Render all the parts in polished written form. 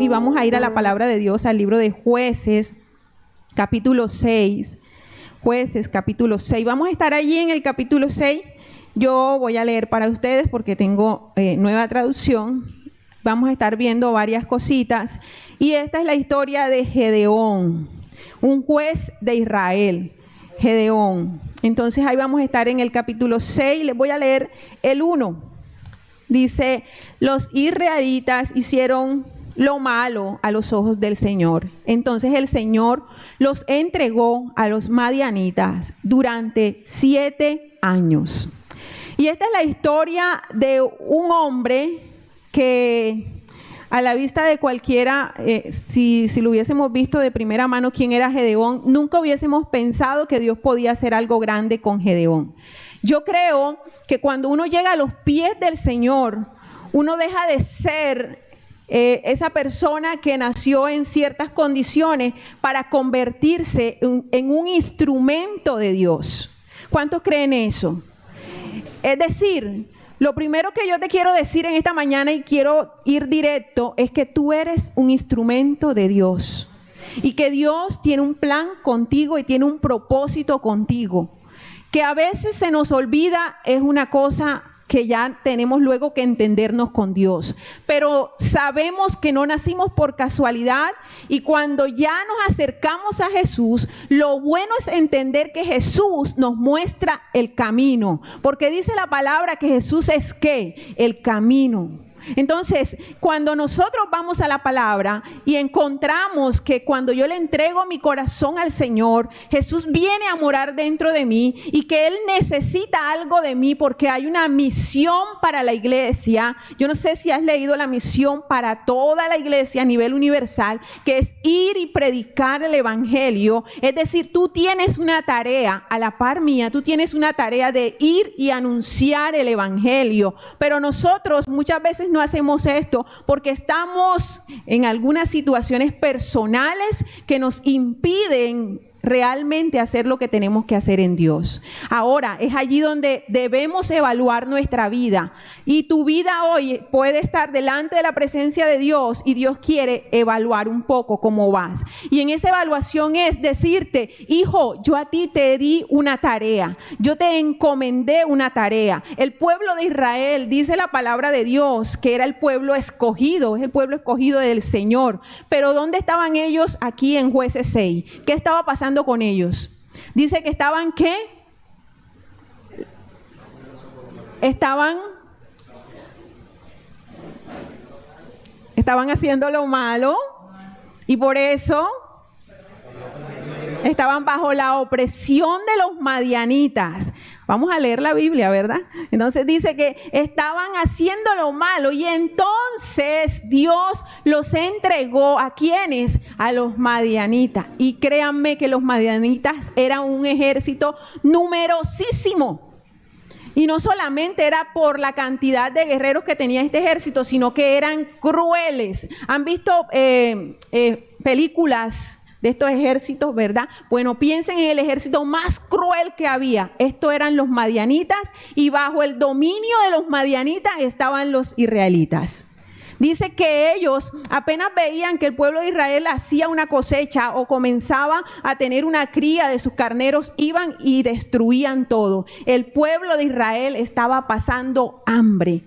y vamos a ir a la palabra de Dios, al libro de Jueces, capítulo 6. Jueces, capítulo 6. Vamos a estar allí en el capítulo 6. Yo voy a leer para ustedes porque tengo nueva traducción. Vamos a estar viendo varias cositas. Y esta es la historia de Gedeón, un juez de Israel. Gedeón. Entonces ahí vamos a estar en el capítulo 6. Les voy a leer el 1. Dice, los israelitas hicieron lo malo a los ojos del Señor. Entonces el Señor los entregó a los madianitas durante 7 años. Y esta es la historia de un hombre que a la vista de cualquiera, si lo hubiésemos visto de primera mano quién era Gedeón, nunca hubiésemos pensado que Dios podía hacer algo grande con Gedeón. Yo creo que cuando uno llega a los pies del Señor, uno deja de ser esa persona que nació en ciertas condiciones para convertirse en un instrumento de Dios. ¿Cuántos creen eso? Es decir, lo primero que yo te quiero decir en esta mañana y quiero ir directo es que tú eres un instrumento de Dios y que Dios tiene un plan contigo y tiene un propósito contigo. Que a veces se nos olvida es una cosa que ya tenemos luego que entendernos con Dios. Pero sabemos que no nacimos por casualidad y cuando ya nos acercamos a Jesús, lo bueno es entender que Jesús nos muestra el camino. Porque dice la palabra que Jesús es ¿qué? El camino. Entonces, cuando nosotros vamos a la palabra y encontramos que cuando yo le entrego mi corazón al Señor, Jesús viene a morar dentro de mí y que Él necesita algo de mí porque hay una misión para la iglesia. Yo no sé si has leído la misión para toda la iglesia a nivel universal, que es ir y predicar el evangelio. Es decir, tú tienes una tarea, a la par mía, tú tienes una tarea de ir y anunciar el evangelio. Pero nosotros muchas veces no hacemos esto porque estamos en algunas situaciones personales que nos impiden realmente hacer lo que tenemos que hacer en Dios. Ahora, es allí donde debemos evaluar nuestra vida. Y tu vida hoy puede estar delante de la presencia de Dios y Dios quiere evaluar un poco cómo vas. Y en esa evaluación es decirte, hijo, yo a ti te di una tarea. Yo te encomendé una tarea. El pueblo de Israel, dice la palabra de Dios, que era el pueblo escogido, es el pueblo escogido del Señor. Pero ¿dónde estaban ellos aquí en Jueces 6? ¿Qué estaba pasando con ellos? Dice que estaban ¿qué? Estaban haciendo lo malo y por eso estaban bajo la opresión de los madianitas. Vamos a leer la Biblia, ¿verdad? Entonces dice que estaban haciendo lo malo y entonces Dios los entregó ¿a quiénes? A los madianitas. Y créanme que los madianitas eran un ejército numerosísimo. Y no solamente era por la cantidad de guerreros que tenía este ejército, sino que eran crueles. ¿Han visto películas de estos ejércitos, verdad? Bueno, piensen en el ejército más cruel que había. Estos eran los madianitas y bajo el dominio de los madianitas estaban los israelitas. Dice que ellos apenas veían que el pueblo de Israel hacía una cosecha o comenzaba a tener una cría de sus carneros, iban y destruían todo. El pueblo de Israel estaba pasando hambre.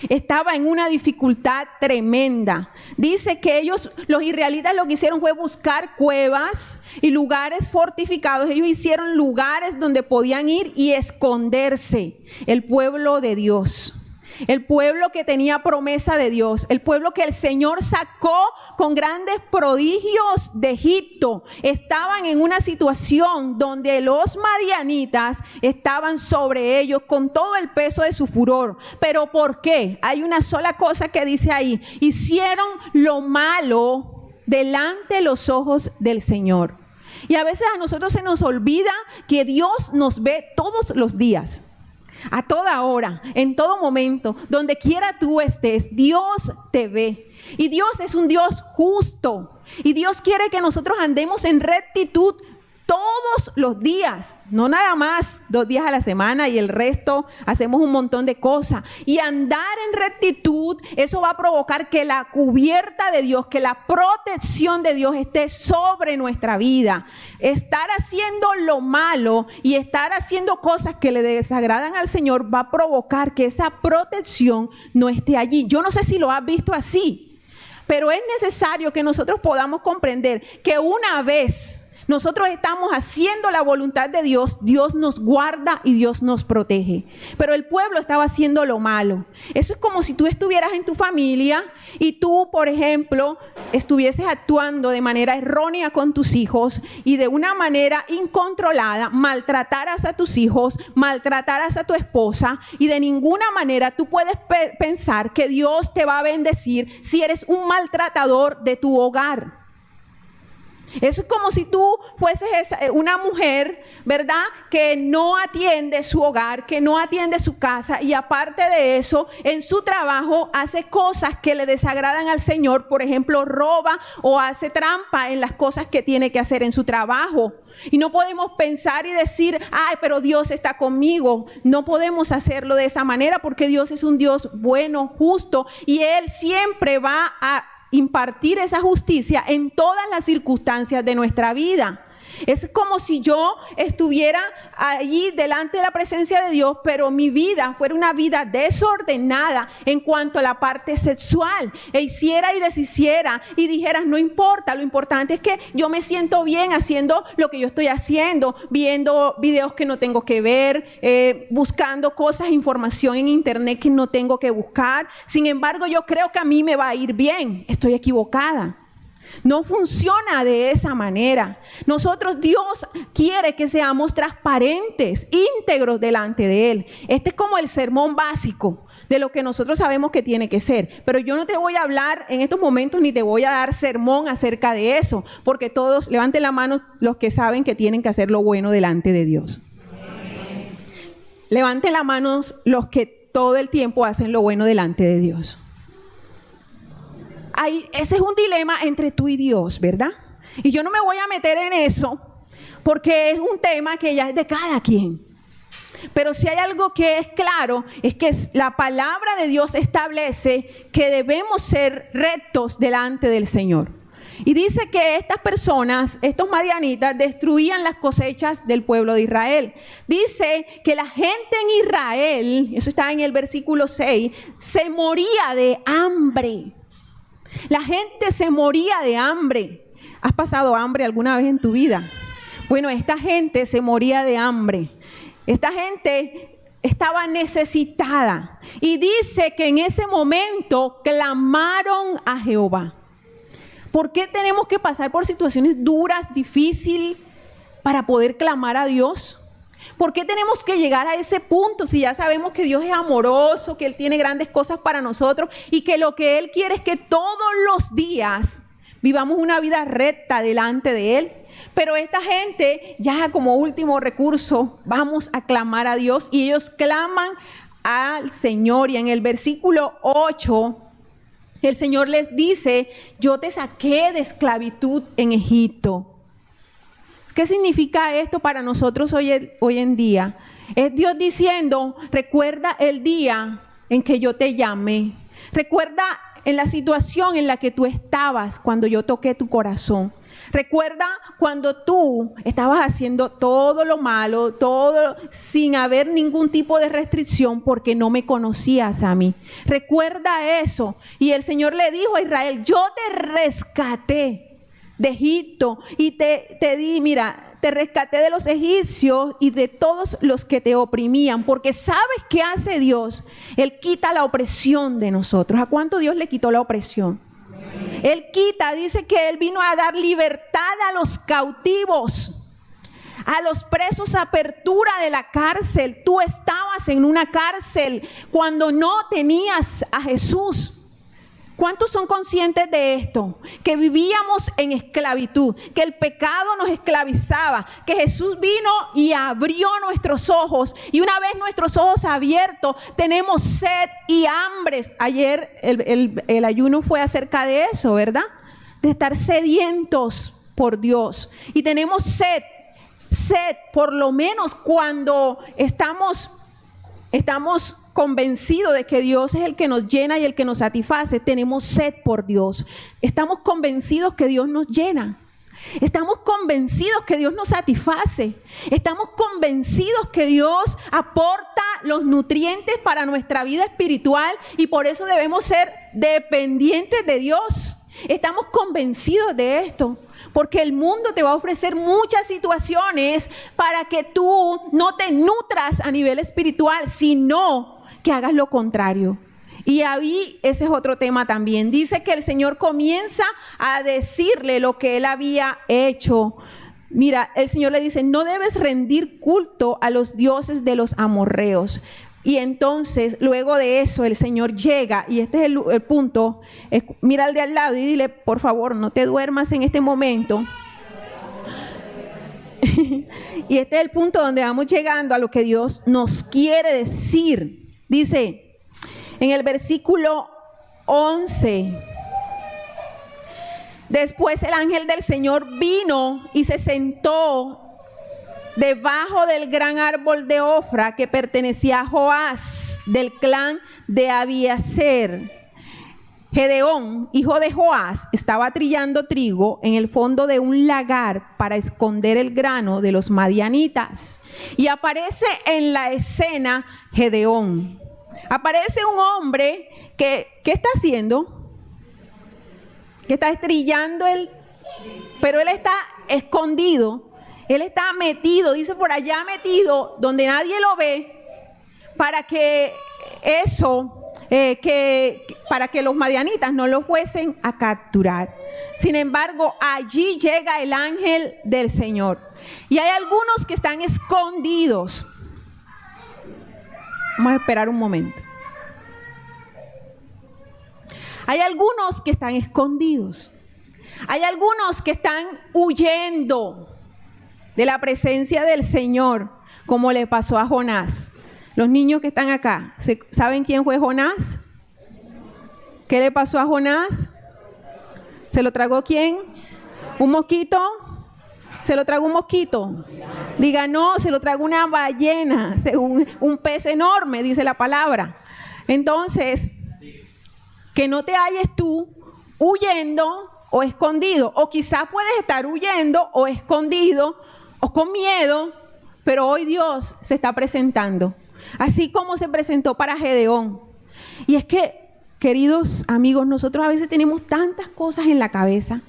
Estaba en una dificultad tremenda. Dice que ellos, los israelitas, lo que hicieron fue buscar cuevas y lugares fortificados. Ellos hicieron lugares donde podían ir y esconderse. El pueblo de Dios. El pueblo que tenía promesa de Dios, el pueblo que el Señor sacó con grandes prodigios de Egipto, estaban en una situación donde los madianitas estaban sobre ellos con todo el peso de su furor. ¿Pero por qué? Hay una sola cosa que dice ahí: hicieron lo malo delante de los ojos del Señor. Y a veces a nosotros se nos olvida que Dios nos ve todos los días. A toda hora, en todo momento, donde quiera tú estés, Dios te ve. Y Dios es un Dios justo. Y Dios quiere que nosotros andemos en rectitud todos los días, no nada más 2 días a la semana y el resto hacemos un montón de cosas. Y andar en rectitud, eso va a provocar que la cubierta de Dios, que la protección de Dios esté sobre nuestra vida. Estar haciendo lo malo y estar haciendo cosas que le desagradan al Señor va a provocar que esa protección no esté allí. Yo no sé si lo has visto así, pero es necesario que nosotros podamos comprender que una vez nosotros estamos haciendo la voluntad de Dios, Dios nos guarda y Dios nos protege. Pero el pueblo estaba haciendo lo malo. Eso es como si tú estuvieras en tu familia y tú, por ejemplo, estuvieses actuando de manera errónea con tus hijos y de una manera incontrolada maltrataras a tus hijos, maltrataras a tu esposa, y de ninguna manera tú puedes pensar que Dios te va a bendecir si eres un maltratador de tu hogar. Eso es como si tú fueses una mujer, ¿verdad?, que no atiende su hogar, que no atiende su casa, y aparte de eso, en su trabajo hace cosas que le desagradan al Señor. Por ejemplo, roba o hace trampa en las cosas que tiene que hacer en su trabajo. Y no podemos pensar y decir, ay, pero Dios está conmigo. No podemos hacerlo de esa manera, porque Dios es un Dios bueno, justo, y Él siempre va a impartir esa justicia en todas las circunstancias de nuestra vida. Es como si yo estuviera allí delante de la presencia de Dios, pero mi vida fuera una vida desordenada en cuanto a la parte sexual, e hiciera y deshiciera y dijeras, no importa, lo importante es que yo me siento bien haciendo lo que yo estoy haciendo, viendo videos que no tengo que ver, buscando cosas, información en internet que no tengo que buscar. Sin embargo, yo creo que a mí me va a ir bien. Estoy equivocada. No funciona de esa manera. Dios quiere que seamos transparentes, íntegros delante de Él. Este es como el sermón básico de lo que nosotros sabemos que tiene que ser. Pero yo no te voy a hablar en estos momentos ni te voy a dar sermón acerca de eso, porque todos, levanten la mano los que saben que tienen que hacer lo bueno delante de Dios. Levanten la mano los que todo el tiempo hacen lo bueno delante de Dios. Ese es un dilema entre tú y Dios, ¿verdad? Y yo no me voy a meter en eso porque es un tema que ya es de cada quien. Pero si hay algo que es claro, es que la palabra de Dios establece que debemos ser rectos delante del Señor. Y dice que estas personas, estos madianitas, destruían las cosechas del pueblo de Israel. Dice que la gente en Israel, eso está en el versículo 6, se moría de hambre. La gente se moría de hambre. ¿Has pasado hambre alguna vez en tu vida? Bueno, esta gente se moría de hambre. Esta gente estaba necesitada. Y dice que en ese momento clamaron a Jehová. ¿Por qué tenemos que pasar por situaciones duras, difíciles, para poder clamar a Dios? ¿Por qué tenemos que llegar a ese punto si ya sabemos que Dios es amoroso, que Él tiene grandes cosas para nosotros y que lo que Él quiere es que todos los días vivamos una vida recta delante de Él? Pero esta gente, ya como último recurso, vamos a clamar a Dios, y ellos claman al Señor. Y en el versículo 8, el Señor les dice, yo te saqué de esclavitud en Egipto. ¿Qué significa esto para nosotros hoy en día? Es Dios diciendo, recuerda el día en que yo te llamé. Recuerda en la situación en la que tú estabas cuando yo toqué tu corazón. Recuerda cuando tú estabas haciendo todo lo malo, todo sin haber ningún tipo de restricción, porque no me conocías a mí. Recuerda eso. Y el Señor le dijo a Israel, yo te rescaté de Egipto y te di, mira, te rescaté de los egipcios y de todos los que te oprimían, porque ¿sabes qué hace Dios? Él quita la opresión de nosotros. ¿A cuánto Dios le quitó la opresión? Él quita, dice que Él vino a dar libertad a los cautivos, a los presos, apertura de la cárcel. Tú estabas en una cárcel cuando no tenías a Jesús. ¿Cuántos son conscientes de esto? Que vivíamos en esclavitud, que el pecado nos esclavizaba, que Jesús vino y abrió nuestros ojos, y una vez nuestros ojos abiertos, tenemos sed y hambre. Ayer el ayuno fue acerca de eso, ¿verdad? De estar sedientos por Dios, y tenemos sed. sed, por lo menos cuando estamos convencidos de que Dios es el que nos llena y el que nos satisface. Tenemos sed por Dios. Estamos convencidos que Dios nos llena. Estamos convencidos que Dios nos satisface. Estamos convencidos que Dios aporta los nutrientes para nuestra vida espiritual y por eso debemos ser dependientes de Dios. Estamos convencidos de esto, porque el mundo te va a ofrecer muchas situaciones para que tú no te nutras a nivel espiritual, sino que hagas lo contrario. Y ahí ese es otro tema también. Dice que el Señor comienza a decirle lo que él había hecho. Mira, el Señor le dice, no debes rendir culto a los dioses de los amorreos. Y entonces, luego de eso, el Señor llega, y este es el punto, mira al de al lado y dile, por favor, no te duermas en este momento. Y este es el punto donde vamos llegando a lo que Dios nos quiere decir. Dice, en el versículo 11, después el ángel del Señor vino y se sentó debajo del gran árbol de Ofra que pertenecía a Joás, del clan de Abiezer. Gedeón, hijo de Joás, estaba trillando trigo en el fondo de un lagar para esconder el grano de los madianitas. Y aparece en la escena Gedeón. Aparece un hombre que, ¿qué está haciendo? Que está trillando pero él está escondido. Él está metido, dice por allá metido, donde nadie lo ve, para que para que los madianitas no lo fuesen a capturar. Sin embargo, allí llega el ángel del Señor. Y hay algunos que están escondidos. Vamos a esperar un momento. Hay algunos que están escondidos. Hay algunos que están huyendo de la presencia del Señor, como le pasó a Jonás. Los niños que están acá, ¿saben quién fue Jonás? ¿Qué le pasó a Jonás? ¿Se lo tragó quién? ¿Un mosquito? ¿Se lo tragó un mosquito? Diga, no, se lo tragó una ballena, un pez enorme, dice la palabra. Entonces, que no te halles tú huyendo o escondido, o quizás puedes estar huyendo o escondido o con miedo, pero hoy Dios se está presentando, así como se presentó para Gedeón. Y es que, queridos amigos, nosotros a veces tenemos tantas cosas en la cabeza,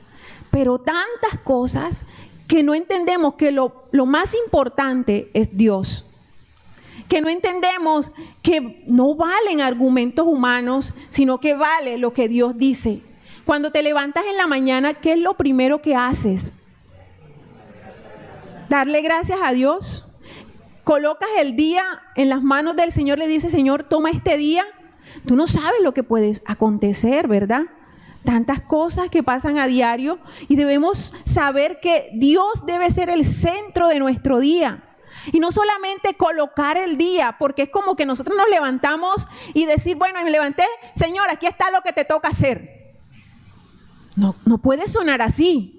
pero tantas cosas que no entendemos que lo más importante es Dios. Que no entendemos que no valen argumentos humanos, sino que vale lo que Dios dice. Cuando te levantas en la mañana, ¿qué es lo primero que haces? Darle gracias a Dios. Colocas el día en las manos del Señor, le dices, Señor, toma este día. Tú no sabes lo que puede acontecer, ¿verdad? Tantas cosas que pasan a diario y debemos saber que Dios debe ser el centro de nuestro día. Y no solamente colocar el día, porque es como que nosotros nos levantamos y decir, bueno, me levanté, Señor, aquí está lo que te toca hacer. No puede sonar así.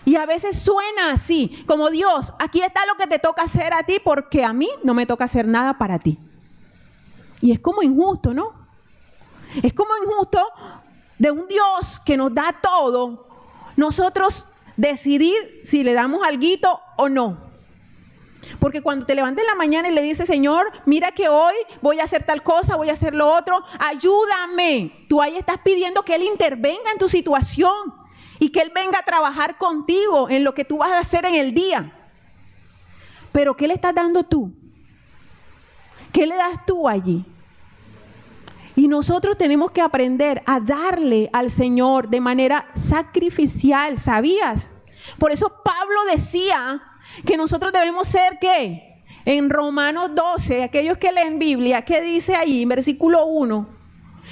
Y a veces suena así, como Dios, aquí está lo que te toca hacer a ti, porque a mí no me toca hacer nada para ti. Y es como injusto, ¿no? Es como injusto de un Dios que nos da todo, nosotros decidir si le damos alguito o no. Porque cuando te levantas en la mañana y le dices, Señor, mira que hoy voy a hacer tal cosa, voy a hacer lo otro, ayúdame. Tú ahí estás pidiendo que Él intervenga en tu situación y que Él venga a trabajar contigo en lo que tú vas a hacer en el día. Pero ¿qué le estás dando tú? ¿Qué le das tú allí? Y nosotros tenemos que aprender a darle al Señor de manera sacrificial, ¿sabías? Por eso Pablo decía que nosotros debemos ser, ¿qué? En Romanos 12, aquellos que leen Biblia, ¿qué dice ahí en versículo 1?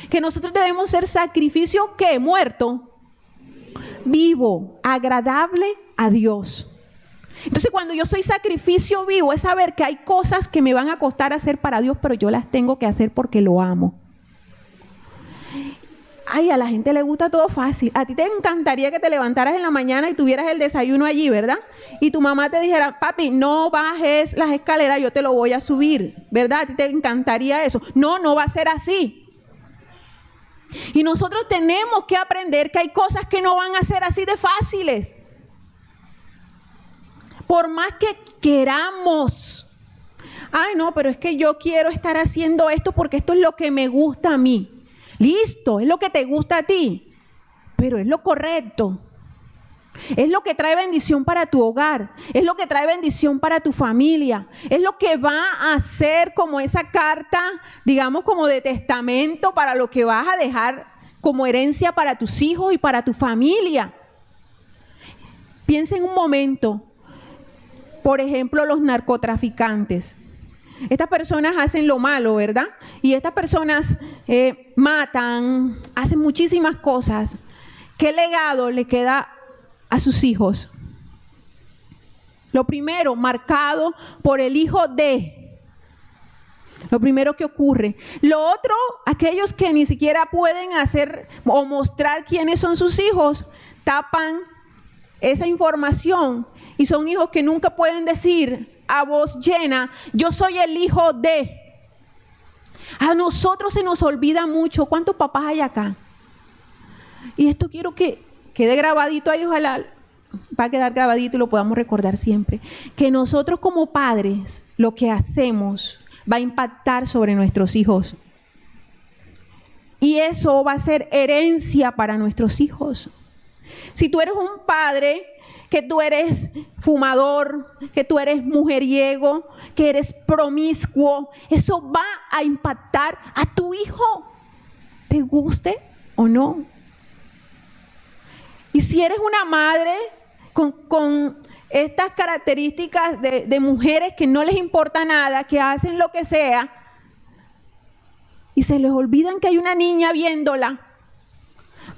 Que nosotros debemos ser sacrificio, ¿qué? Muerto, vivo, agradable a Dios. Entonces, cuando yo soy sacrificio vivo, es saber que hay cosas que me van a costar hacer para Dios, pero yo las tengo que hacer porque lo amo. Ay, a la gente le gusta todo fácil. A ti te encantaría que te levantaras en la mañana y tuvieras el desayuno allí, ¿verdad? Y tu mamá te dijera, papi, no bajes las escaleras, yo te lo voy a subir, ¿verdad? A ti te encantaría eso. No, no va a ser así. Y nosotros tenemos que aprender que hay cosas que no van a ser así de fáciles. Por más que queramos. Ay, no, pero es que yo quiero estar haciendo esto porque esto es lo que me gusta a mí. Listo, es lo que te gusta a ti, pero es lo correcto. Es lo que trae bendición para tu hogar, es lo que trae bendición para tu familia, es lo que va a ser como esa carta, digamos como de testamento para lo que vas a dejar como herencia para tus hijos y para tu familia. Piensa en un momento, por ejemplo, los narcotraficantes. Estas personas hacen lo malo, ¿verdad? Y estas personas matan, hacen muchísimas cosas. ¿Qué legado le queda a sus hijos? Lo primero, marcado por el hijo de. Lo primero que ocurre. Lo otro, aquellos que ni siquiera pueden hacer o mostrar quiénes son sus hijos, tapan esa información y son hijos que nunca pueden decir a voz llena, yo soy el hijo de. A nosotros se nos olvida mucho. ¿Cuántos papás hay acá? Y esto quiero que quede grabadito ahí, ojalá va a quedar grabadito y lo podamos recordar siempre. Que nosotros como padres, lo que hacemos va a impactar sobre nuestros hijos. Y eso va a ser herencia para nuestros hijos. Si tú eres un padre que tú eres fumador, que tú eres mujeriego, que eres promiscuo, eso va a impactar a tu hijo, te guste o no. Y si eres una madre con estas características de mujeres que no les importa nada, que hacen lo que sea, y se les olvidan que hay una niña viéndola,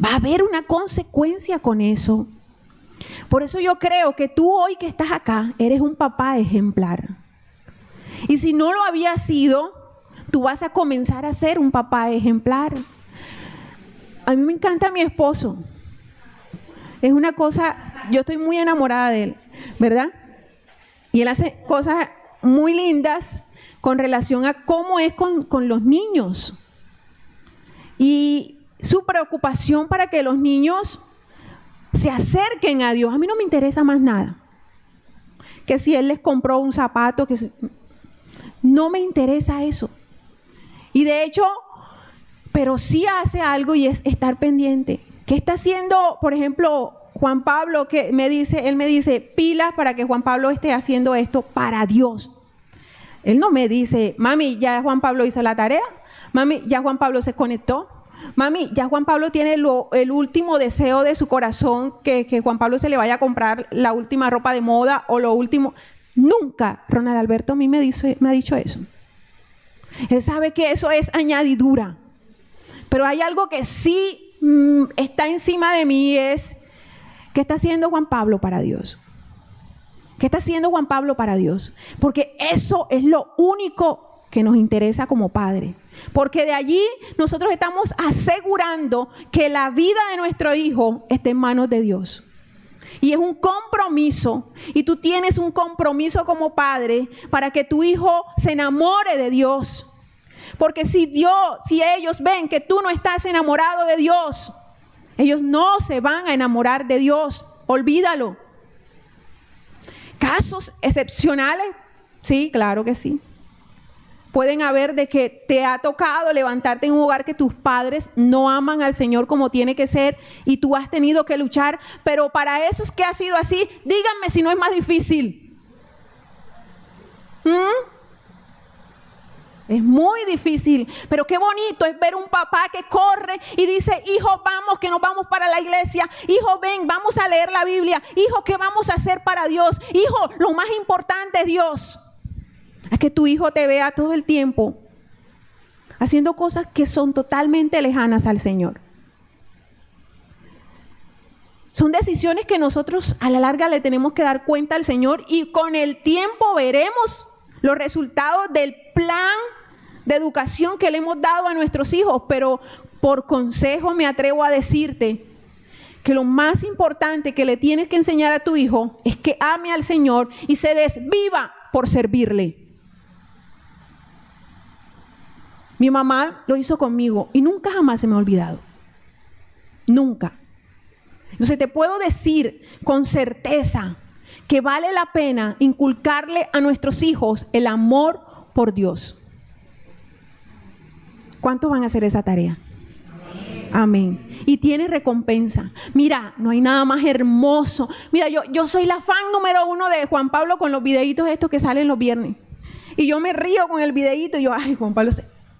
va a haber una consecuencia con eso. Por eso yo creo que tú hoy que estás acá, eres un papá ejemplar. Y si no lo habías sido, tú vas a comenzar a ser un papá ejemplar. A mí me encanta mi esposo. Es una cosa, yo estoy muy enamorada de él, ¿verdad? Y él hace cosas muy lindas con relación a cómo es con los niños. Y su preocupación para que los niños se acerquen a Dios. A mí no me interesa más nada. Que si él les compró un zapato, no me interesa eso. Y de hecho, pero sí hace algo y es estar pendiente. ¿Qué está haciendo, por ejemplo, Juan Pablo? Que él me dice, pilas para que Juan Pablo esté haciendo esto para Dios. Él no me dice, mami, ya Juan Pablo hizo la tarea. Mami, ya Juan Pablo se conectó. Mami, ya Juan Pablo tiene el último deseo de su corazón, que Juan Pablo se le vaya a comprar la última ropa de moda o lo último. Nunca Ronald Alberto a mí me ha dicho eso. Él sabe que eso es añadidura. Pero hay algo que sí está encima de mí, es ¿qué está haciendo Juan Pablo para Dios? ¿Qué está haciendo Juan Pablo para Dios? Porque eso es lo único que nos interesa como padre. Porque de allí nosotros estamos asegurando que la vida de nuestro hijo esté en manos de Dios. Y es un compromiso, y tú tienes un compromiso como padre para que tu hijo se enamore de Dios. Porque si ellos ven que tú no estás enamorado de Dios, ellos no se van a enamorar de Dios. Olvídalo. Casos excepcionales, sí, claro que sí. Pueden haber de que te ha tocado levantarte en un hogar que tus padres no aman al Señor como tiene que ser y tú has tenido que luchar, pero para esos que ha sido así, díganme si no es más difícil. Es muy difícil, pero qué bonito es ver un papá que corre y dice, hijo, vamos, que nos vamos para la iglesia. Hijo, ven, vamos a leer la Biblia. Hijo, ¿qué vamos a hacer para Dios? Hijo, lo más importante es Dios. Es que tu hijo te vea todo el tiempo haciendo cosas que son totalmente lejanas al Señor. Son decisiones que nosotros a la larga le tenemos que dar cuenta al Señor y con el tiempo veremos los resultados del plan de educación que le hemos dado a nuestros hijos, pero por consejo me atrevo a decirte que lo más importante que le tienes que enseñar a tu hijo es que ame al Señor y se desviva por servirle. Mi mamá lo hizo conmigo y nunca jamás se me ha olvidado. Nunca. Entonces te puedo decir con certeza que vale la pena inculcarle a nuestros hijos el amor por Dios. ¿Cuántos van a hacer esa tarea? Amén. Y tiene recompensa. Mira, no hay nada más hermoso. Mira, yo soy la fan número 1 de Juan Pablo con los videitos estos que salen los viernes. Y yo me río con el videito y yo, ay, Juan Pablo.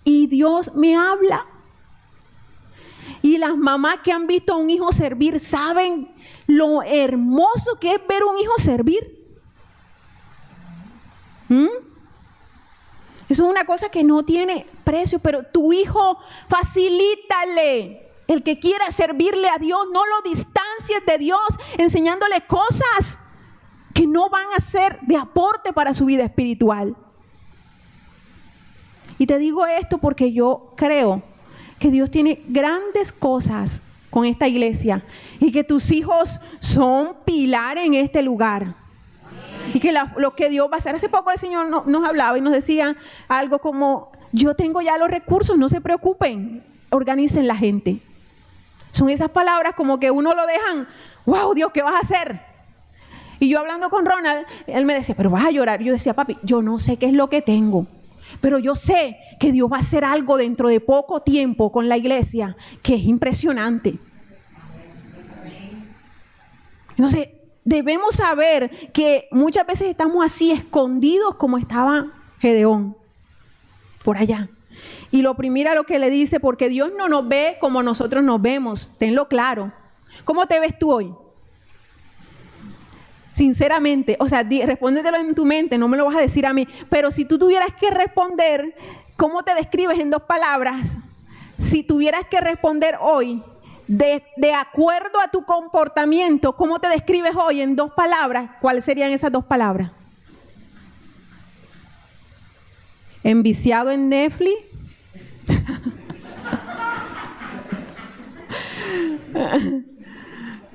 Y Dios me habla. Y las mamás que han visto a un hijo servir saben lo hermoso que es ver a un hijo servir. Eso es una cosa que no tiene precio, pero tu hijo, facilítale. El que quiera servirle a Dios, no lo distancies de Dios, enseñándole cosas que no van a ser de aporte para su vida espiritual. Y te digo esto porque yo creo que Dios tiene grandes cosas con esta iglesia y que tus hijos son pilar en este lugar. Y que lo que Dios va a hacer. Hace poco el Señor nos hablaba y nos decía algo como: yo tengo ya los recursos, no se preocupen, organicen la gente. Son esas palabras como que uno lo dejan, wow, Dios, ¿qué vas a hacer? Y yo hablando con Ronald, él me decía, pero vas a llorar. Yo decía, papi, yo no sé qué es lo que tengo, pero yo sé que Dios va a hacer algo dentro de poco tiempo con la iglesia que es impresionante. Entonces, debemos saber que muchas veces estamos así escondidos como estaba Gedeón, por allá. Y mira lo que le dice, porque Dios no nos ve como nosotros nos vemos, tenlo claro. ¿Cómo te ves tú hoy? Sinceramente, o sea, respóndetelo en tu mente, no me lo vas a decir a mí. Pero si tú tuvieras que responder, ¿cómo te describes en 2 palabras? Si tuvieras que responder hoy, de acuerdo a tu comportamiento, ¿cómo te describes hoy en 2 palabras? ¿Cuáles serían esas 2 palabras? ¿Enviciado en Netflix?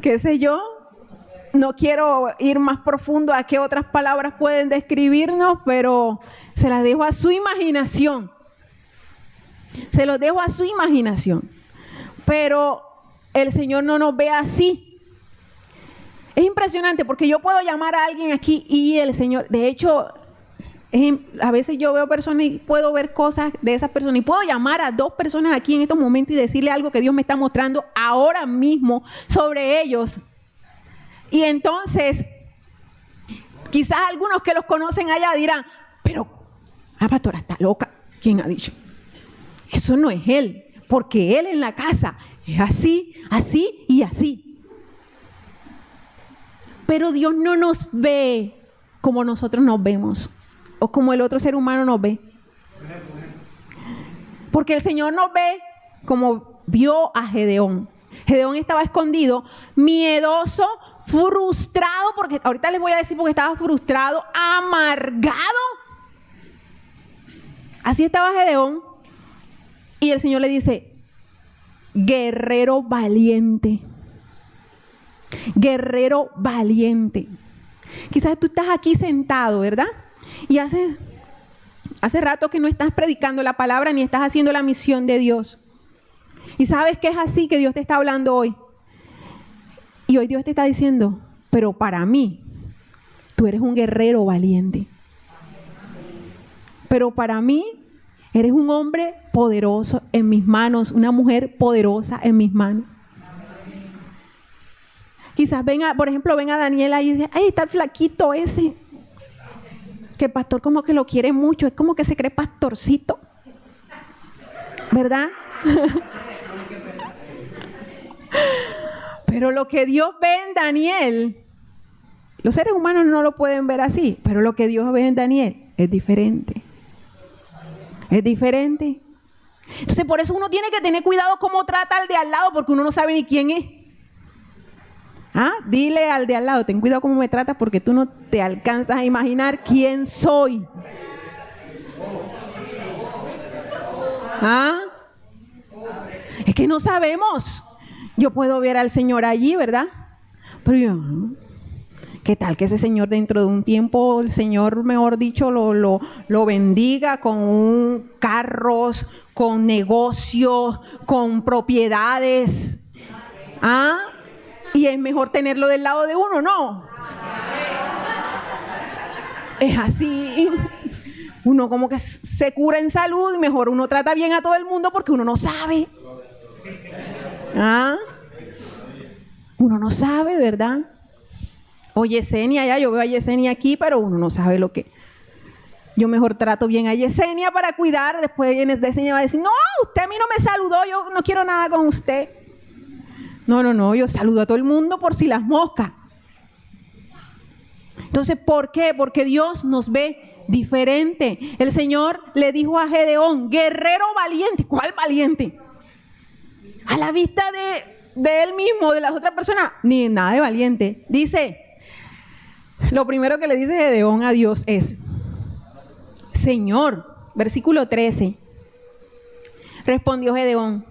¿Qué sé yo? No quiero ir más profundo a qué otras palabras pueden describirnos, pero se las dejo a su imaginación. Se los dejo a su imaginación. Pero el Señor no nos ve así. Es impresionante porque yo puedo llamar a alguien aquí y el Señor, de hecho, a veces yo veo personas y puedo ver cosas de esas personas y puedo llamar a 2 personas aquí en estos momentos y decirle algo que Dios me está mostrando ahora mismo sobre ellos. Y entonces, quizás algunos que los conocen allá dirán, pero la pastora está loca. ¿Quién ha dicho? Eso no es él, porque él en la casa es así, así y así. Pero Dios no nos ve como nosotros nos vemos o como el otro ser humano nos ve. Porque el Señor nos ve como vio a Gedeón. Gedeón estaba escondido, miedoso, frustrado, porque ahorita les voy a decir porque estaba frustrado, amargado. Así estaba Gedeón. Y el Señor le dice, guerrero valiente. Guerrero valiente. Quizás tú estás aquí sentado, ¿verdad? Y hace rato que no estás predicando la palabra ni estás haciendo la misión de Dios. Y sabes que es así que Dios te está hablando hoy. Y hoy Dios te está diciendo, pero para mí, tú eres un guerrero valiente. Pero para mí, eres un hombre poderoso en mis manos, una mujer poderosa en mis manos. Quizás venga, por ejemplo, venga Daniela y dice, ay, está el flaquito ese. Que el pastor como que lo quiere mucho, es como que se cree pastorcito. ¿Verdad? Pero lo que Dios ve en Daniel, los seres humanos no lo pueden ver así, pero lo que Dios ve en Daniel es diferente. Es diferente. Entonces por eso uno tiene que tener cuidado cómo trata al de al lado, porque uno no sabe ni quién es. ¿Ah? Dile al de al lado, ten cuidado cómo me tratas porque tú no te alcanzas a imaginar quién soy. ¿Ah? Es que no sabemos. Yo puedo ver al Señor allí, ¿verdad? Pero yo, ¿qué tal que ese señor dentro de un tiempo, el Señor, mejor dicho, lo bendiga con carros, con negocios, con propiedades? ¿Ah? Y es mejor tenerlo del lado de uno, ¿no? Es así. Uno como que se cura en salud y mejor uno trata bien a todo el mundo porque uno no sabe. ¿Ah? Uno no sabe, ¿verdad? O Yesenia, ya yo veo a Yesenia aquí, pero uno no sabe lo que. Yo mejor trato bien a Yesenia para cuidar. Después Yesenia va a decir, no, usted a mí no me saludó, yo no quiero nada con usted. No, yo saludo a todo el mundo por si las moscas. Entonces, ¿por qué? Porque Dios nos ve diferente. El Señor le dijo a Gedeón, guerrero valiente. ¿Cuál valiente? A la vista de él mismo, de las otras personas, ni nada de valiente. Dice, lo primero que le dice Gedeón a Dios es, Señor, versículo 13, respondió Gedeón,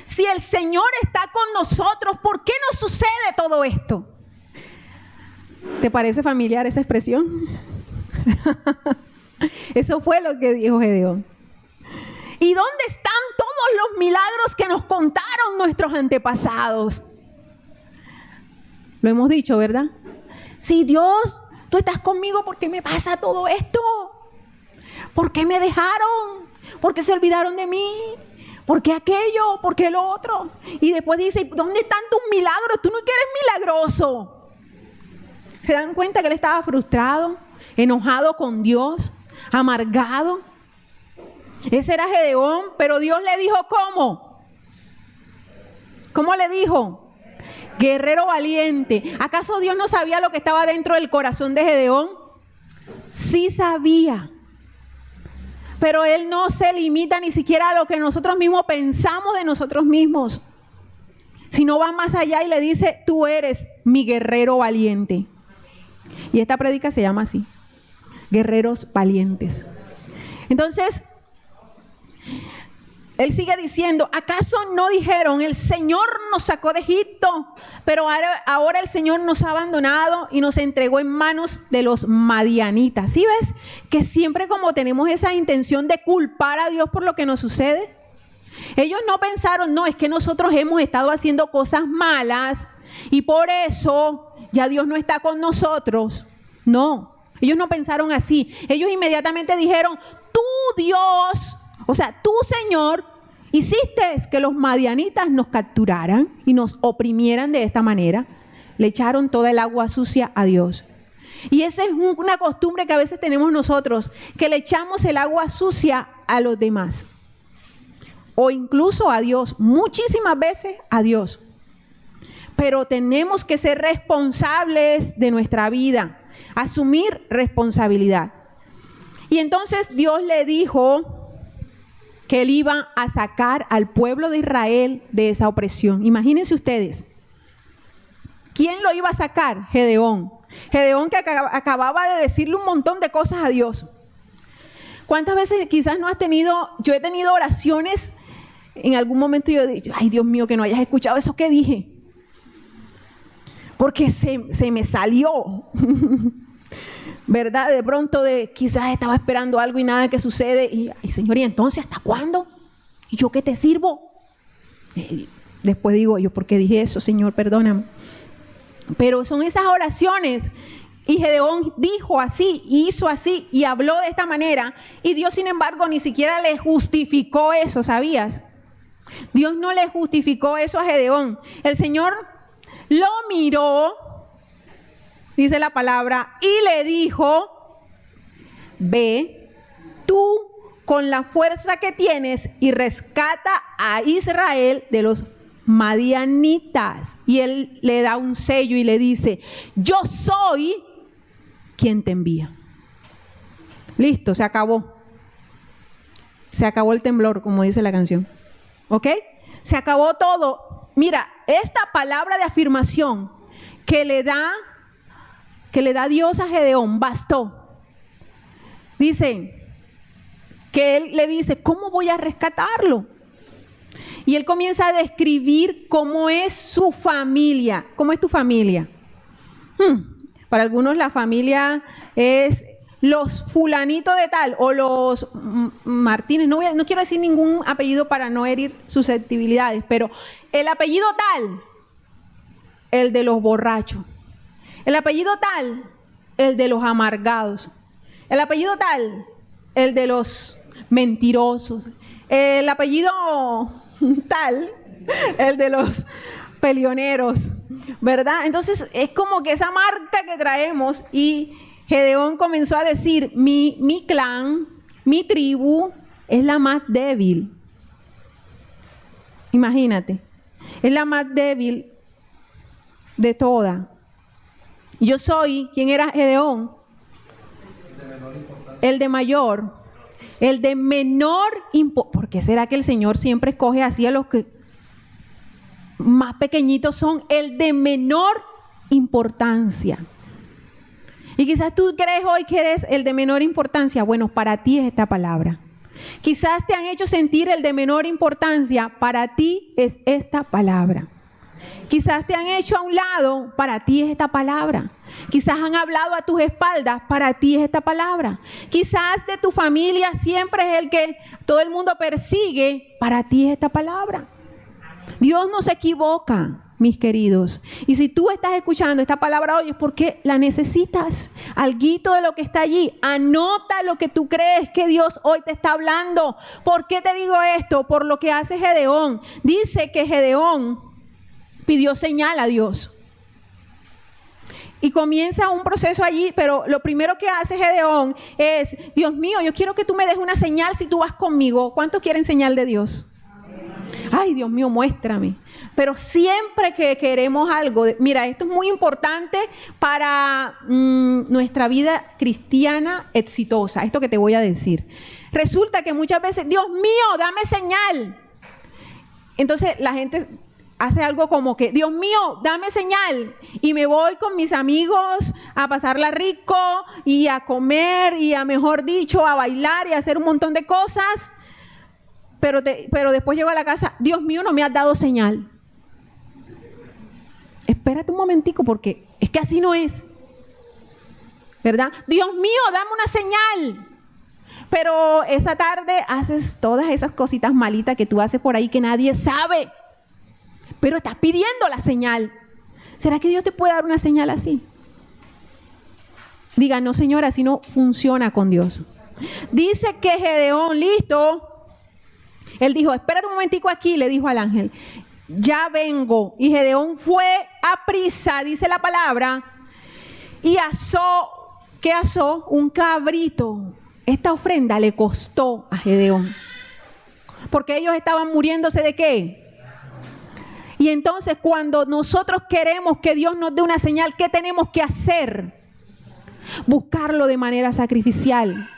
si el Señor está con nosotros, ¿por qué nos sucede todo esto? ¿Te parece familiar esa expresión? Eso fue lo que dijo Gedeón. ¿Y dónde están todos los milagros que nos contaron nuestros antepasados? Lo hemos dicho, ¿verdad? Sí, Dios, tú estás conmigo, ¿por qué me pasa todo esto? ¿Por qué me dejaron? ¿Por qué se olvidaron de mí? ¿Por qué aquello? ¿Por qué lo otro? Y después dice, ¿dónde están tus milagros? Tú no eres milagroso. ¿Se dan cuenta que él estaba frustrado, enojado con Dios, amargado? Ese era Gedeón, pero Dios le dijo, ¿cómo? ¿Cómo le dijo? Guerrero valiente. ¿Acaso Dios no sabía lo que estaba dentro del corazón de Gedeón? Sí sabía. Pero Él no se limita ni siquiera a lo que nosotros mismos pensamos de nosotros mismos, sino va más allá y le dice, tú eres mi guerrero valiente. Y esta prédica se llama así, guerreros valientes. Entonces, él sigue diciendo, ¿acaso no dijeron, el Señor nos sacó de Egipto, pero ahora el Señor nos ha abandonado y nos entregó en manos de los madianitas? ¿Sí ves? Que siempre como tenemos esa intención de culpar a Dios por lo que nos sucede. Ellos no pensaron, no, es que nosotros hemos estado haciendo cosas malas y por eso ya Dios no está con nosotros. No, ellos no pensaron así. Ellos inmediatamente dijeron, tú Dios, o sea, tú Señor, hiciste que los madianitas nos capturaran y nos oprimieran de esta manera. Le echaron toda el agua sucia a Dios. Y esa es una costumbre que a veces tenemos nosotros, que le echamos el agua sucia a los demás. O incluso a Dios, muchísimas veces a Dios. Pero tenemos que ser responsables de nuestra vida, asumir responsabilidad. Y entonces Dios le dijo que Él iba a sacar al pueblo de Israel de esa opresión. Imagínense ustedes, ¿quién lo iba a sacar? Gedeón. Gedeón que acababa de decirle un montón de cosas a Dios. ¿Cuántas veces quizás no has tenido, yo he tenido oraciones, en algún momento yo he dicho, ay Dios mío, que no hayas escuchado eso que dije? Porque se me salió, ¿verdad? De pronto quizás estaba esperando algo y nada que sucede. Y, ay Señor, ¿y entonces hasta cuándo? ¿Y yo qué te sirvo? Después digo yo, ¿por qué dije eso, Señor? Perdóname. Pero son esas oraciones. Y Gedeón dijo así, hizo así y habló de esta manera. Y Dios, sin embargo, ni siquiera le justificó eso, ¿sabías? Dios no le justificó eso a Gedeón. El Señor lo miró, dice la palabra, y le dijo, ve tú con la fuerza que tienes y rescata a Israel de los madianitas. Y él le da un sello y le dice, yo soy quien te envía. Listo, se acabó. Se acabó el temblor, como dice la canción. ¿Ok? Se acabó todo. Mira, esta palabra de afirmación que le da Dios a Gedeón bastó. Dice que él le dice, ¿cómo voy a rescatarlo? Y él comienza a describir cómo es su familia. ¿Cómo es tu familia? Para algunos la familia es los fulanitos de tal o los Martínez. No quiero decir ningún apellido para no herir susceptibilidades, pero el apellido tal, el de los borrachos. El apellido tal, el de los amargados. El apellido tal, el de los mentirosos. El apellido tal, el de los peleoneros, ¿verdad? Entonces es como que esa marca que traemos, y Gedeón comenzó a decir, mi clan, mi tribu es la más débil. Imagínate, es la más débil de todas. Yo soy, ¿quién era Gedeón? El de mayor, el de menor importancia. ¿Por qué será que el Señor siempre escoge así a los que más pequeñitos son? El de menor importancia. Y quizás tú crees hoy que eres el de menor importancia. Bueno, para ti es esta palabra. Quizás te han hecho sentir el de menor importancia. Para ti es esta palabra. Quizás te han hecho a un lado. Para ti es esta palabra. Quizás han hablado a tus espaldas. Para ti es esta palabra. Quizás de tu familia siempre es el que todo el mundo persigue. Para ti es esta palabra. Dios no se equivoca, mis queridos. Y si tú estás escuchando esta palabra hoy es porque la necesitas. Alguito de lo que está allí, anota lo que tú crees que Dios hoy te está hablando. ¿Por qué te digo esto? Por lo que hace Gedeón. Dice que Gedeón pidió señal a Dios. Y comienza un proceso allí, pero lo primero que hace Gedeón es, Dios mío, yo quiero que tú me des una señal si tú vas conmigo. ¿Cuántos quieren señal de Dios? Ay, Dios mío, muéstrame. Pero siempre que queremos algo, mira, esto es muy importante para nuestra vida cristiana exitosa. Esto que te voy a decir. Resulta que muchas veces, Dios mío, dame señal. Entonces la gente hace algo como que, Dios mío, dame señal. Y me voy con mis amigos a pasarla rico y a comer y a, mejor dicho, a bailar y a hacer un montón de cosas. Pero después llego a la casa, Dios mío, no me has dado señal. Espérate un momentico porque es que así no es. ¿Verdad? Dios mío, dame una señal. Pero esa tarde haces todas esas cositas malitas que tú haces por ahí que nadie sabe. Pero estás pidiendo la señal. ¿Será que Dios te puede dar una señal así? Diga, no señora, así no funciona con Dios. Dice que Gedeón, listo. Él dijo, espérate un momentico aquí, le dijo al ángel, ya vengo. Y Gedeón fue a prisa, dice la palabra, y asó, ¿qué asó? Un cabrito. Esta ofrenda le costó a Gedeón, porque ellos estaban muriéndose ¿de qué? Y entonces cuando nosotros queremos que Dios nos dé una señal, ¿qué tenemos que hacer? Buscarlo de manera sacrificial.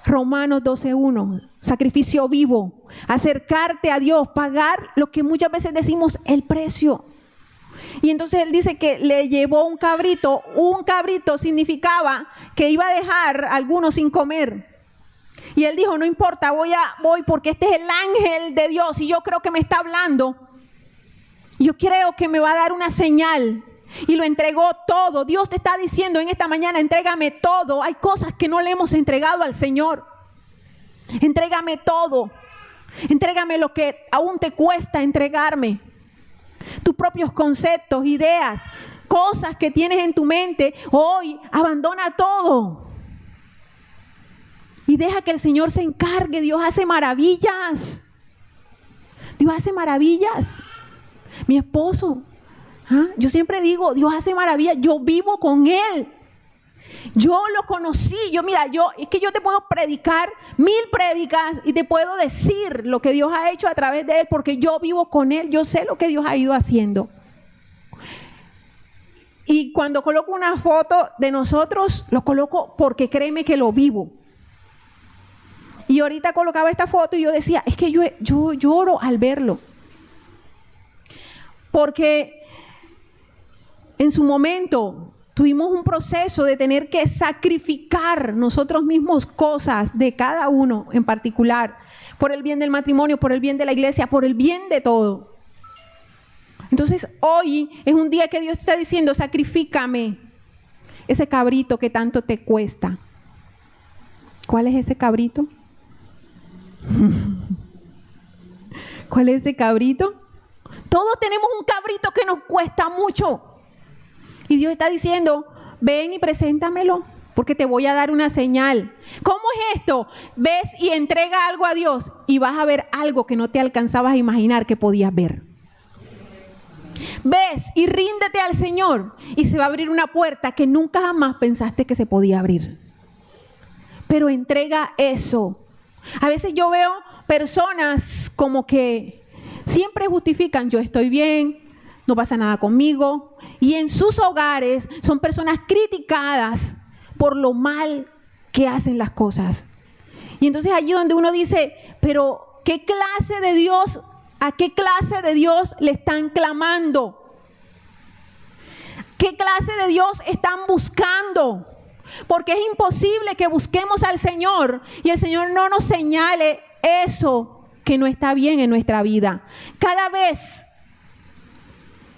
Romanos 12:1, sacrificio vivo, acercarte a Dios, pagar lo que muchas veces decimos el precio. Y entonces él dice que le llevó un cabrito significaba que iba a dejar a algunos sin comer. Y él dijo, no importa, voy porque este es el ángel de Dios y yo creo que me está hablando. Yo creo que me va a dar una señal. Y lo entregó todo. Dios te está diciendo en esta mañana, entrégame todo. Hay cosas que no le hemos entregado al Señor. Entrégame todo. Entrégame lo que aún te cuesta entregarme. Tus propios conceptos, ideas, cosas que tienes en tu mente. Hoy abandona todo. Y deja que el Señor se encargue. Dios hace maravillas. Dios hace maravillas. Mi esposo, yo siempre digo, Dios hace maravillas. Yo vivo con Él. Yo lo conocí. Es que yo te puedo predicar 1000 prédicas y te puedo decir lo que Dios ha hecho a través de Él, porque yo vivo con Él. Yo sé lo que Dios ha ido haciendo. Y cuando coloco una foto de nosotros, lo coloco porque créeme que lo vivo. Y ahorita colocaba esta foto y yo decía, es que yo lloro al verlo. Porque en su momento tuvimos un proceso de tener que sacrificar nosotros mismos cosas de cada uno en particular, por el bien del matrimonio, por el bien de la iglesia, por el bien de todo. Entonces hoy es un día que Dios está diciendo, sacrifícame ese cabrito que tanto te cuesta. ¿Cuál es ese cabrito? ¿Cuál es ese cabrito? Todos tenemos un cabrito que nos cuesta mucho. Y Dios está diciendo, ven y preséntamelo, porque te voy a dar una señal. ¿Cómo es esto? Ves y entrega algo a Dios y vas a ver algo que no te alcanzabas a imaginar que podías ver. Ves y ríndete al Señor y se va a abrir una puerta que nunca jamás pensaste que se podía abrir. Pero entrega eso. A veces yo veo personas como que siempre justifican, yo estoy bien, no pasa nada conmigo. Y en sus hogares son personas criticadas por lo mal que hacen las cosas. Y entonces allí donde uno dice, pero ¿qué clase de Dios, a qué clase de Dios le están clamando? ¿Qué clase de Dios están buscando? Porque es imposible que busquemos al Señor y el Señor no nos señale eso que no está bien en nuestra vida. Cada vez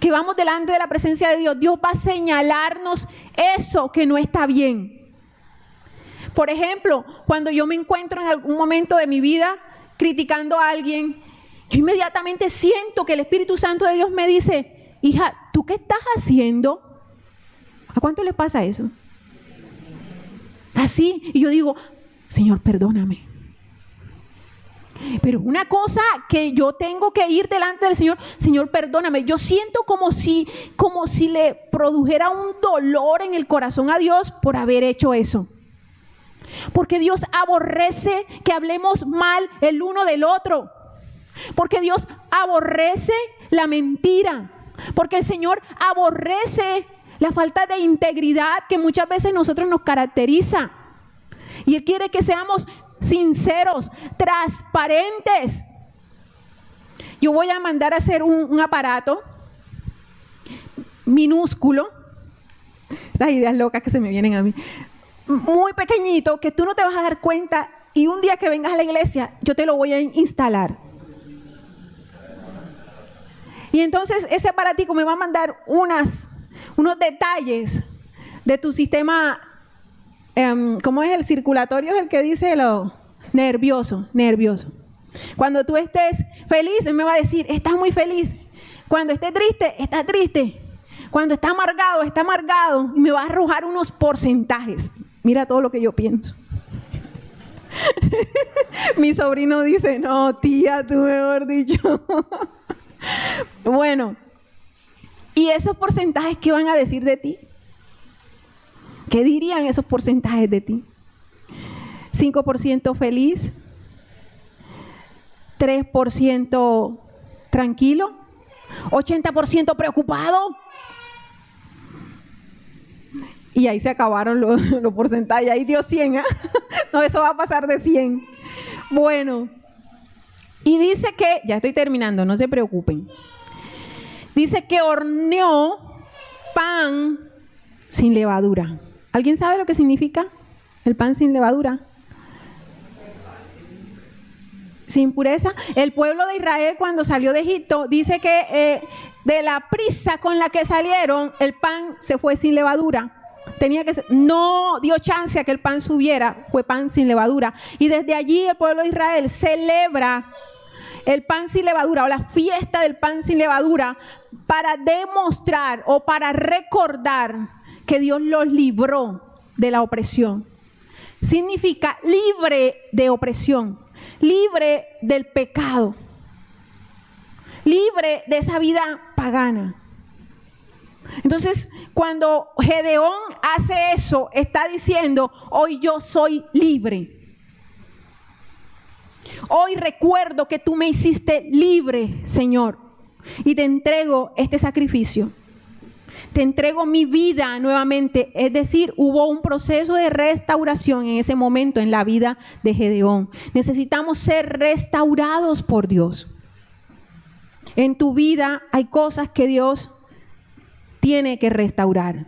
que vamos delante de la presencia de Dios, Dios va a señalarnos eso que no está bien. Por ejemplo, cuando yo me encuentro en algún momento de mi vida criticando a alguien, yo inmediatamente siento que el Espíritu Santo de Dios me dice, hija, ¿tú qué estás haciendo? ¿A cuánto les pasa eso? Así, y yo digo, Señor, perdóname. Pero una cosa que yo tengo que ir delante del Señor, Señor, perdóname. Yo siento como si le produjera un dolor en el corazón a Dios por haber hecho eso. Porque Dios aborrece que hablemos mal el uno del otro. Porque Dios aborrece la mentira. Porque el Señor aborrece la falta de integridad que muchas veces nosotros nos caracteriza. Y Él quiere que seamos sinceros, transparentes. Yo voy a mandar a hacer un aparato minúsculo. Estas ideas locas que se me vienen a mí. Muy pequeñito, que tú no te vas a dar cuenta. Y un día que vengas a la iglesia, yo te lo voy a instalar. Y entonces ese aparatico me va a mandar unos detalles de tu sistema, ¿cómo es el circulatorio? Es el que dice lo nervioso. Cuando tú estés feliz, él me va a decir, estás muy feliz. Cuando estés triste, está triste. Cuando está amargado, está amargado. Y me va a arrojar unos porcentajes. Mira todo lo que yo pienso. Mi sobrino dice, no, tía, tú mejor dicho. Bueno, ¿y esos porcentajes qué van a decir de ti? ¿Qué dirían esos porcentajes de ti? 5% feliz, 3% tranquilo, 80% preocupado. Y ahí se acabaron los porcentajes, ahí dio 100, ¿eh? No, eso va a pasar de 100. Bueno, y dice que, ya estoy terminando, no se preocupen. Dice que horneó pan sin levadura. ¿Alguien sabe lo que significa el pan sin levadura? Sin pureza. El pueblo de Israel cuando salió de Egipto, dice que de la prisa con la que salieron, el pan se fue sin levadura. No dio chance a que el pan subiera, fue pan sin levadura. Y desde allí el pueblo de Israel celebra el pan sin levadura o la fiesta del pan sin levadura para demostrar o para recordar que Dios los libró de la opresión. Significa libre de opresión, libre del pecado, libre de esa vida pagana. Entonces, cuando Gedeón hace eso, está diciendo, hoy yo soy libre. Hoy recuerdo que tú me hiciste libre, Señor, y te entrego este sacrificio. Te entrego mi vida nuevamente. Es decir, hubo un proceso de restauración en ese momento en la vida de Gedeón. Necesitamos ser restaurados por Dios. En tu vida hay cosas que Dios tiene que restaurar.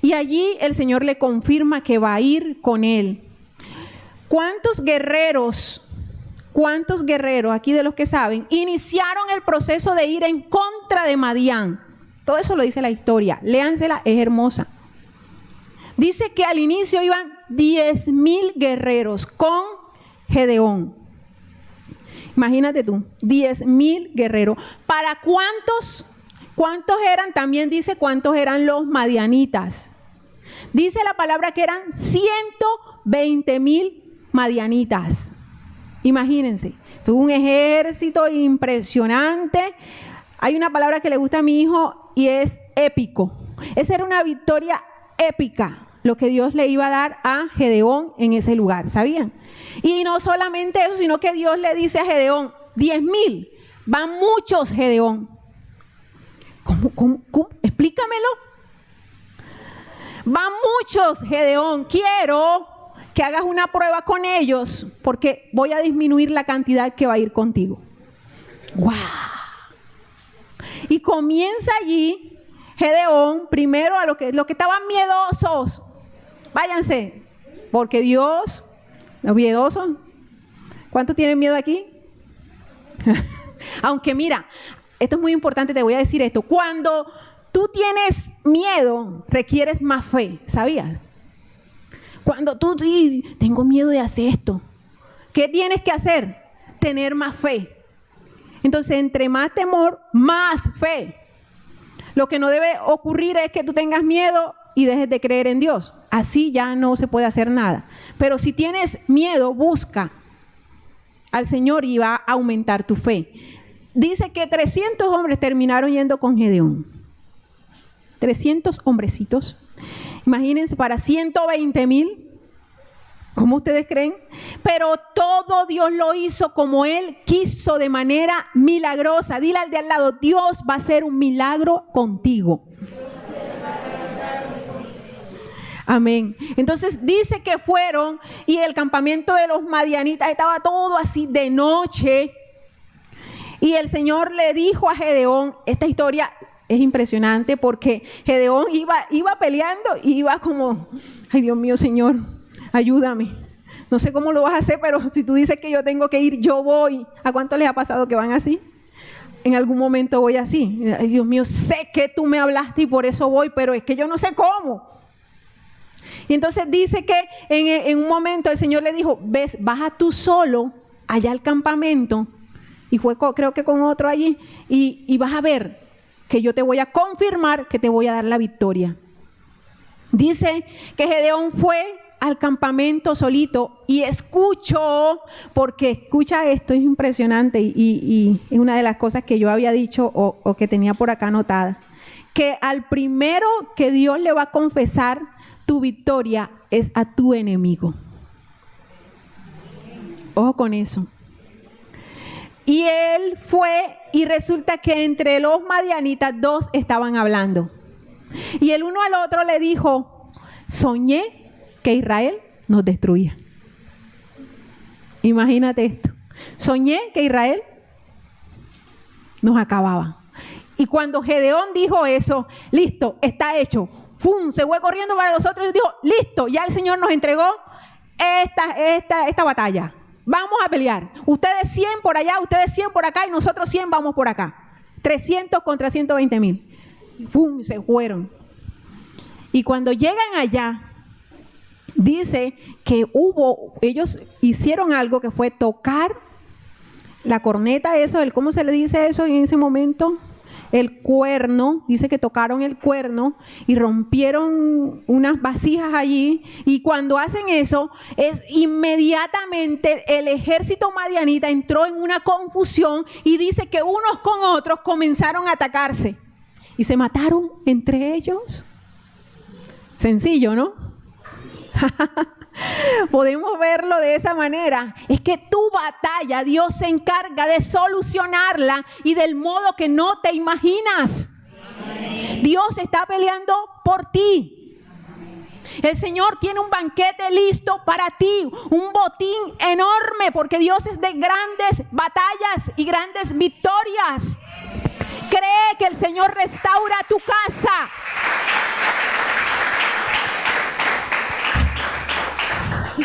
Y allí el Señor le confirma que va a ir con él. ¿Cuántos guerreros, aquí de los que saben, iniciaron el proceso de ir en contra de Madián? Todo eso lo dice la historia. Léansela, es hermosa. Dice que al inicio iban 10,000 guerreros con Gedeón. Imagínate tú, 10,000 guerreros. ¿Para cuántos? ¿Cuántos eran? También dice cuántos eran los madianitas. Dice la palabra que eran 120,000 madianitas. Imagínense, es un ejército impresionante. Hay una palabra que le gusta a mi hijo y es épico. Esa era una victoria épica, lo que Dios le iba a dar a Gedeón en ese lugar, ¿sabían? Y no solamente eso, sino que Dios le dice a Gedeón, 10,000, van muchos, Gedeón. ¿Cómo? Explícamelo. Van muchos, Gedeón, quiero que hagas una prueba con ellos, porque voy a disminuir la cantidad que va a ir contigo. ¡Wow! Y comienza allí Gedeón, primero a los que estaban miedosos, váyanse, porque Dios, los miedosos, ¿cuántos tienen miedo aquí? Aunque mira, esto es muy importante, te voy a decir esto, cuando tú tienes miedo, requieres más fe, ¿sabías? Cuando tú sí, tengo miedo de hacer esto, ¿qué tienes que hacer? Tener más fe. Entonces, entre más temor, más fe. Lo que no debe ocurrir es que tú tengas miedo y dejes de creer en Dios. Así ya no se puede hacer nada. Pero si tienes miedo, busca al Señor y va a aumentar tu fe. Dice que 300 hombres terminaron yendo con Gedeón. 300 hombrecitos. Imagínense, para 120,000. ¿Cómo ustedes creen? Pero todo Dios lo hizo como Él quiso, de manera milagrosa. Dile al de al lado, Dios va a hacer un milagro contigo. Amén. Entonces dice que fueron y el campamento de los madianitas estaba todo así de noche. Y el Señor le dijo a Gedeón, esta historia es impresionante porque Gedeón iba peleando y iba como, ay Dios mío, Señor, ayúdame. No sé cómo lo vas a hacer, pero si tú dices que yo tengo que ir, yo voy. ¿A cuánto les ha pasado que van así? En algún momento voy así. Ay, Dios mío, sé que tú me hablaste y por eso voy, pero es que yo no sé cómo. Y entonces dice que en un momento el Señor le dijo, ves, baja tú solo allá al campamento. Y fue creo que con otro allí. Y vas a ver que yo te voy a confirmar que te voy a dar la victoria. Dice que Gedeón fue al campamento solito y escuchó, porque escucha esto, es impresionante y es una de las cosas que yo había dicho o que tenía por acá anotada, que al primero que Dios le va a confesar tu victoria es a tu enemigo. Ojo con eso. Y él fue y resulta que entre los madianitas 2 estaban hablando. Y el uno al otro le dijo, soñé que Israel nos destruía. Imagínate esto. Soñé que Israel nos acababa. Y cuando Gedeón dijo eso, listo, está hecho. ¡Fum! Se fue corriendo para los otros y dijo, listo, ya el Señor nos entregó esta batalla. Vamos a pelear. Ustedes 100 por allá, ustedes 100 por acá y nosotros 100 vamos por acá. 300 contra 120,000. ¡Pum! Se fueron. Y cuando llegan allá, dice que ellos hicieron algo que fue tocar la corneta, eso, ¿cómo se le dice eso en ese momento? El cuerno, dice que tocaron el cuerno y rompieron unas vasijas allí. Y cuando hacen eso, inmediatamente el ejército madianita entró en una confusión y dice que unos con otros comenzaron a atacarse. Y se mataron entre ellos. Sencillo, ¿no? Podemos verlo de esa manera. Es que tu batalla, Dios se encarga de solucionarla y del modo que no te imaginas. Amén. Dios está peleando por ti. El Señor tiene un banquete listo para ti, un botín enorme, porque Dios es de grandes batallas y grandes victorias. Cree que el Señor restaura tu casa.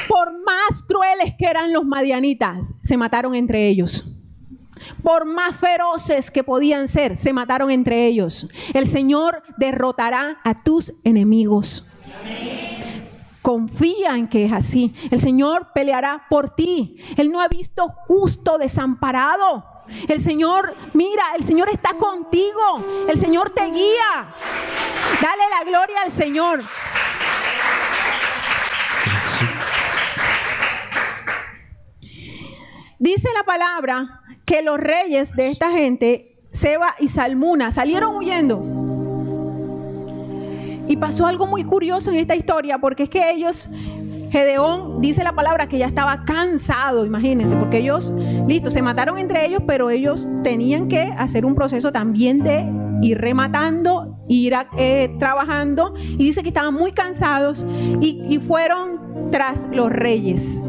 Por más crueles que eran los madianitas, se mataron entre ellos. Por más feroces que podían ser, se mataron entre ellos. El Señor derrotará a tus enemigos. Confía en que es así. El Señor peleará por ti. Él no ha visto justo desamparado. El Señor, mira, el Señor está contigo. El Señor te guía. Dale la gloria al Señor. Dice la palabra que los reyes de esta gente, Seba y Salmuna, salieron huyendo. Y pasó algo muy curioso en esta historia, porque es que ellos, Gedeón, dice la palabra que ya estaba cansado, imagínense, porque ellos, listo, se mataron entre ellos, pero ellos tenían que hacer un proceso también de ir rematando, ir trabajando, y dice que estaban muy cansados y fueron tras los reyes.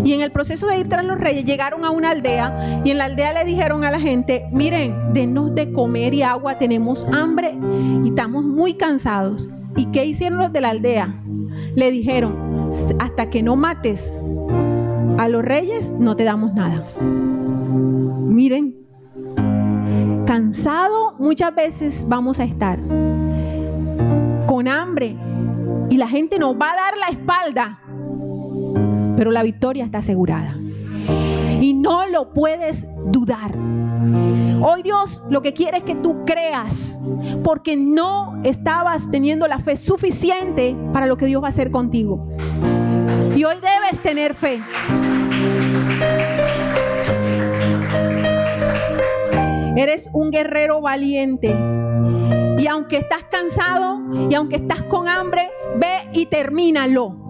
Y en el proceso de ir tras los reyes llegaron a una aldea, y en la aldea le dijeron a la gente: miren, denos de comer y agua, tenemos hambre y estamos muy cansados. ¿Y qué hicieron los de la aldea? Le dijeron: hasta que no mates a los reyes no te damos nada. Miren, cansado muchas veces vamos a estar, con hambre, y la gente nos va a dar la espalda, pero la victoria está asegurada y no lo puedes dudar. Hoy Dios lo que quiere es que tú creas, porque no estabas teniendo la fe suficiente para lo que Dios va a hacer contigo. Y hoy debes tener fe. Eres un guerrero valiente. Y aunque estás cansado y aunque estás con hambre, ve y termínalo.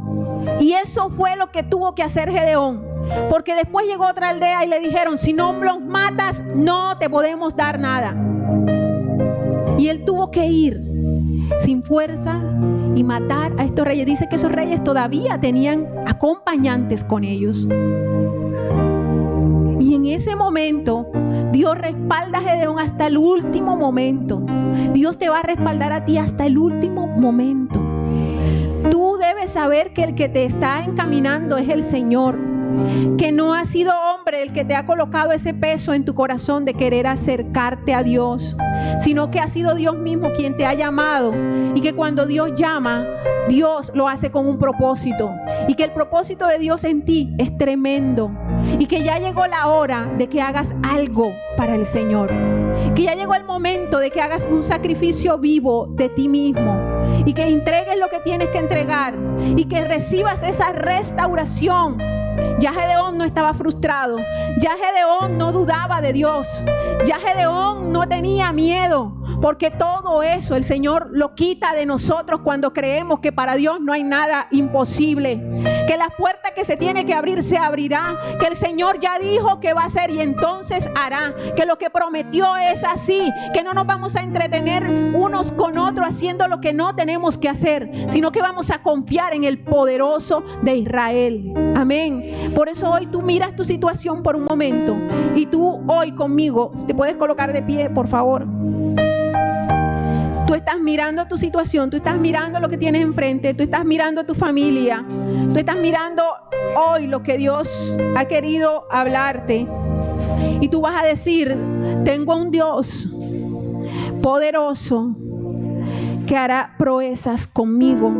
Y eso fue lo que tuvo que hacer Gedeón, porque después llegó otra aldea y le dijeron: si no los matas, no te podemos dar nada. Y él tuvo que ir sin fuerza y matar a estos reyes. Dice que esos reyes todavía tenían acompañantes con ellos. Y en ese momento Dios respalda a Gedeón hasta el último momento. Dios te va a respaldar a ti hasta el último momento. Tú debes saber que el que te está encaminando es el Señor, que no ha sido hombre el que te ha colocado ese peso en tu corazón de querer acercarte a Dios, sino que ha sido Dios mismo quien te ha llamado, y que cuando Dios llama, Dios lo hace con un propósito, y que el propósito de Dios en ti es tremendo, y que ya llegó la hora de que hagas algo para el Señor, que ya llegó el momento de que hagas un sacrificio vivo de ti mismo, y que entregues lo que tienes que entregar, y que recibas esa restauración. Ya Gedeón no estaba frustrado, ya Gedeón no dudaba de Dios, ya Gedeón no tenía miedo, porque todo eso el Señor lo quita de nosotros cuando creemos que para Dios no hay nada imposible, que la puerta que se tiene que abrir se abrirá, que el Señor ya dijo que va a hacer y entonces hará, que lo que prometió es así, que no nos vamos a entretener unos con otros haciendo lo que no tenemos que hacer, sino que vamos a confiar en el poderoso de Israel. Amén. Por eso hoy tú miras tu situación por un momento, y tú hoy conmigo, si te puedes colocar de pie, por favor. Tú estás mirando tu situación, tú estás mirando lo que tienes enfrente, tú estás mirando a tu familia, tú estás mirando hoy lo que Dios ha querido hablarte, y tú vas a decir: tengo a un Dios poderoso que hará proezas conmigo.